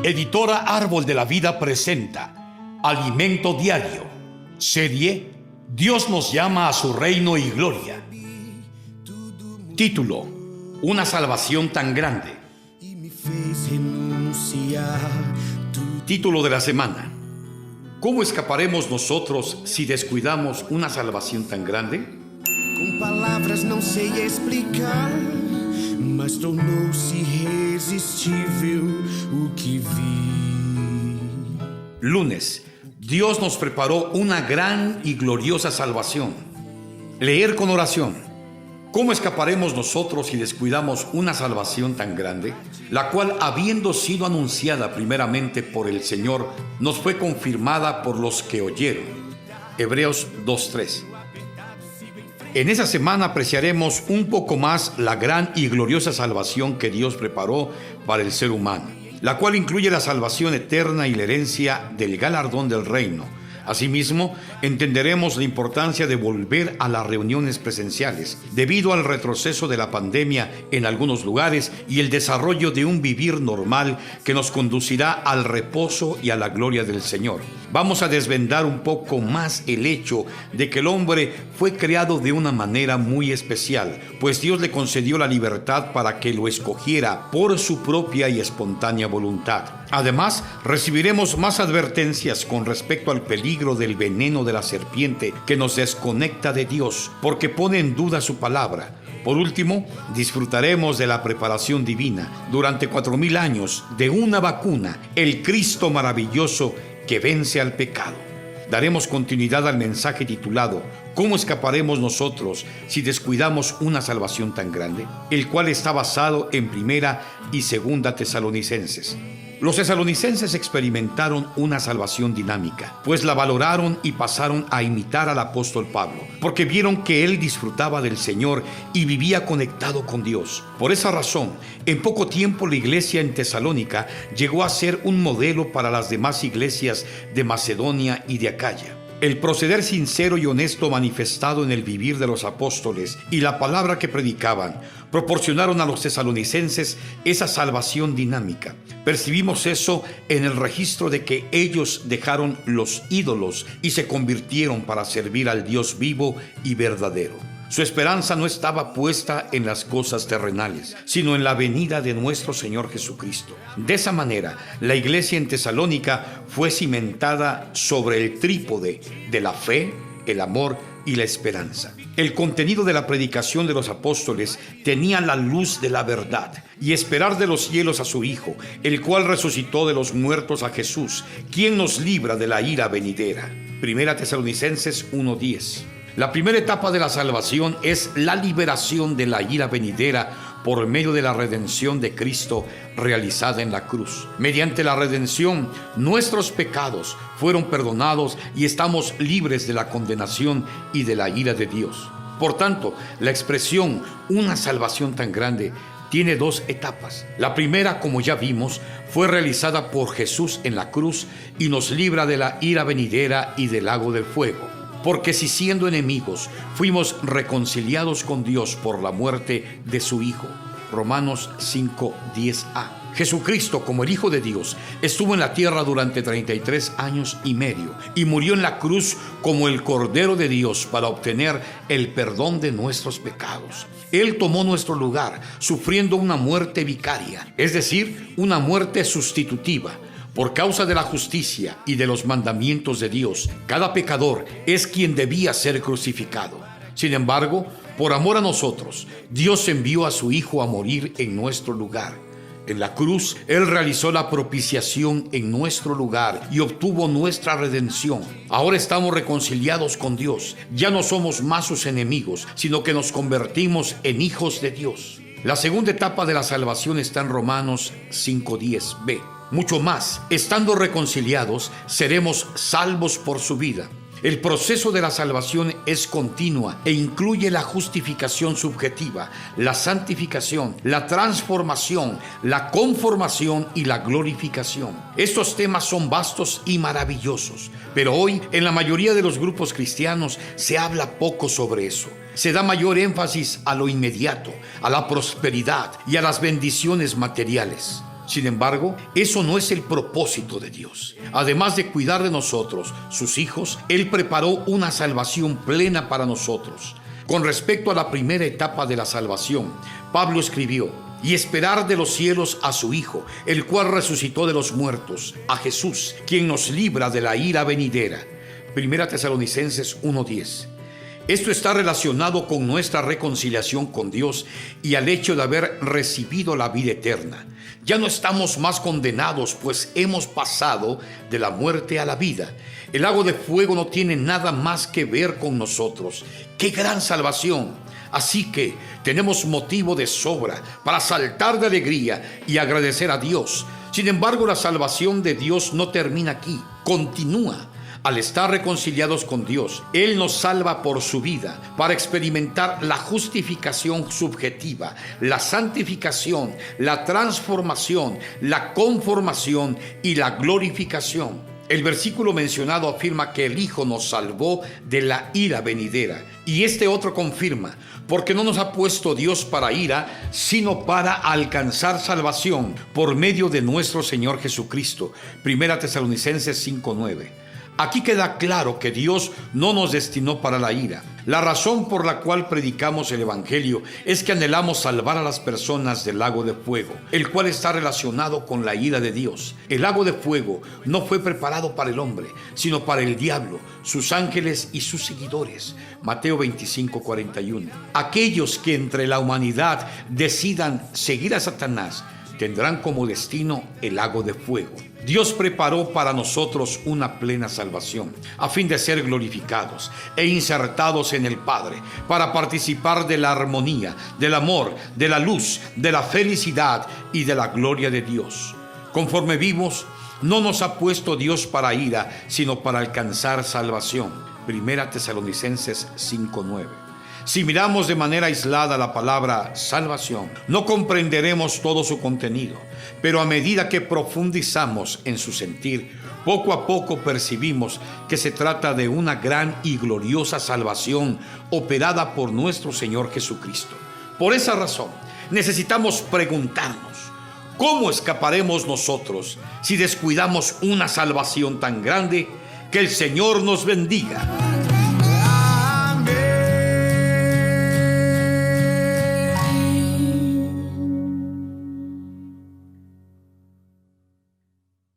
Editora Árbol de la Vida presenta Alimento Diario, serie Dios nos llama a su reino y gloria. Título: Una salvación tan grande. Título de la semana: ¿Cómo escaparemos nosotros si descuidamos una salvación tan grande? Com palavras não sei explicar, mas tornou-se irresistível o que vi. Lunes: Dios nos preparó una gran y gloriosa salvación. Leer con oración: ¿cómo escaparemos nosotros si descuidamos una salvación tan grande, la cual, habiendo sido anunciada primeramente por el Señor, nos fue confirmada por los que oyeron? Hebreos 2:3. En esa semana apreciaremos un poco más la gran y gloriosa salvación que Dios preparó para el ser humano, la cual incluye la salvación eterna y la herencia del galardón del reino. Asimismo, entenderemos la importancia de volver a las reuniones presenciales debido al retroceso de la pandemia en algunos lugares y el desarrollo de un vivir normal que nos conducirá al reposo y a la gloria del Señor. Vamos a desvendar un poco más el hecho de que el hombre fue creado de una manera muy especial, pues Dios le concedió la libertad para que lo escogiera por su propia y espontánea voluntad. Además, recibiremos más advertencias con respecto al peligro del veneno de la serpiente que nos desconecta de Dios, porque pone en duda su palabra. Por último, disfrutaremos de la preparación divina durante 4000 años de una vacuna, el Cristo maravilloso que vence al pecado. Daremos continuidad al mensaje titulado ¿Cómo escaparemos nosotros si descuidamos una salvación tan grande?, el cual está basado en Primera y Segunda Tesalonicenses. Los tesalonicenses experimentaron una salvación dinámica, pues la valoraron y pasaron a imitar al apóstol Pablo, porque vieron que él disfrutaba del Señor y vivía conectado con Dios. Por esa razón, en poco tiempo la iglesia en Tesalónica llegó a ser un modelo para las demás iglesias de Macedonia y de Acaya. El proceder sincero y honesto manifestado en el vivir de los apóstoles y la palabra que predicaban proporcionaron a los tesalonicenses esa salvación dinámica. Percibimos eso en el registro de que ellos dejaron los ídolos y se convirtieron para servir al Dios vivo y verdadero. Su esperanza no estaba puesta en las cosas terrenales, sino en la venida de nuestro Señor Jesucristo. De esa manera, la iglesia en Tesalónica fue cimentada sobre el trípode de la fe, el amor y la esperanza. El contenido de la predicación de los apóstoles tenía la luz de la verdad y esperar de los cielos a su Hijo, el cual resucitó de los muertos a Jesús, quien nos libra de la ira venidera. Primera Tesalonicenses 1:10. La primera etapa de la salvación es la liberación de la ira venidera por medio de la redención de Cristo realizada en la cruz. Mediante la redención, nuestros pecados fueron perdonados y estamos libres de la condenación y de la ira de Dios. Por tanto, la expresión una salvación tan grande tiene dos etapas. La primera, como ya vimos, fue realizada por Jesús en la cruz y nos libra de la ira venidera y del lago del fuego. Porque si siendo enemigos fuimos reconciliados con Dios por la muerte de su Hijo. Romanos 5:10a. Jesucristo, como el Hijo de Dios, estuvo en la tierra durante 33 años y medio y murió en la cruz como el Cordero de Dios para obtener el perdón de nuestros pecados. Él tomó nuestro lugar, sufriendo una muerte vicaria, es decir, una muerte sustitutiva. Por causa de la justicia y de los mandamientos de Dios, cada pecador es quien debía ser crucificado. Sin embargo, por amor a nosotros, Dios envió a su Hijo a morir en nuestro lugar. En la cruz, Él realizó la propiciación en nuestro lugar y obtuvo nuestra redención. Ahora estamos reconciliados con Dios. Ya no somos más sus enemigos, sino que nos convertimos en hijos de Dios. La segunda etapa de la salvación está en Romanos 5:10b. Mucho más, estando reconciliados, seremos salvos por su vida. El proceso de la salvación es continua e incluye la justificación subjetiva, la santificación, la transformación, la conformación y la glorificación. Estos temas son vastos y maravillosos, pero hoy en la mayoría de los grupos cristianos se habla poco sobre eso. Se da mayor énfasis a lo inmediato, a la prosperidad y a las bendiciones materiales. Sin embargo, eso no es el propósito de Dios. Además de cuidar de nosotros, sus hijos, Él preparó una salvación plena para nosotros. Con respecto a la primera etapa de la salvación, Pablo escribió: y esperar de los cielos a su Hijo, el cual resucitó de los muertos, a Jesús, quien nos libra de la ira venidera. Primera Tesalonicenses 1:10. Esto está relacionado con nuestra reconciliación con Dios y al hecho de haber recibido la vida eterna. Ya no estamos más condenados, pues hemos pasado de la muerte a la vida. El lago de fuego no tiene nada más que ver con nosotros. ¡Qué gran salvación! Así que tenemos motivo de sobra para saltar de alegría y agradecer a Dios. Sin embargo, la salvación de Dios no termina aquí, continúa. Al estar reconciliados con Dios, Él nos salva por su vida para experimentar la justificación subjetiva, la santificación, la transformación, la conformación y la glorificación. El versículo mencionado afirma que el Hijo nos salvó de la ira venidera. Y este otro confirma: porque no nos ha puesto Dios para ira, sino para alcanzar salvación por medio de nuestro Señor Jesucristo. Primera Tesalonicenses 5:9. Aquí queda claro que Dios no nos destinó para la ira. La razón por la cual predicamos el Evangelio es que anhelamos salvar a las personas del lago de fuego, el cual está relacionado con la ira de Dios. El lago de fuego no fue preparado para el hombre, sino para el diablo, sus ángeles y sus seguidores. Mateo 25:41. Aquellos que entre la humanidad decidan seguir a Satanás tendrán como destino el lago de fuego. Dios preparó para nosotros una plena salvación, a fin de ser glorificados e insertados en el Padre, para participar de la armonía, del amor, de la luz, de la felicidad y de la gloria de Dios. Conforme vimos, no nos ha puesto Dios para ira, sino para alcanzar salvación. Primera Tesalonicenses 5:9. Si miramos de manera aislada la palabra salvación, no comprenderemos todo su contenido, pero a medida que profundizamos en su sentir, poco a poco percibimos que se trata de una gran y gloriosa salvación operada por nuestro Señor Jesucristo. Por esa razón, necesitamos preguntarnos: ¿cómo escaparemos nosotros si descuidamos una salvación tan grande? Que el Señor nos bendiga.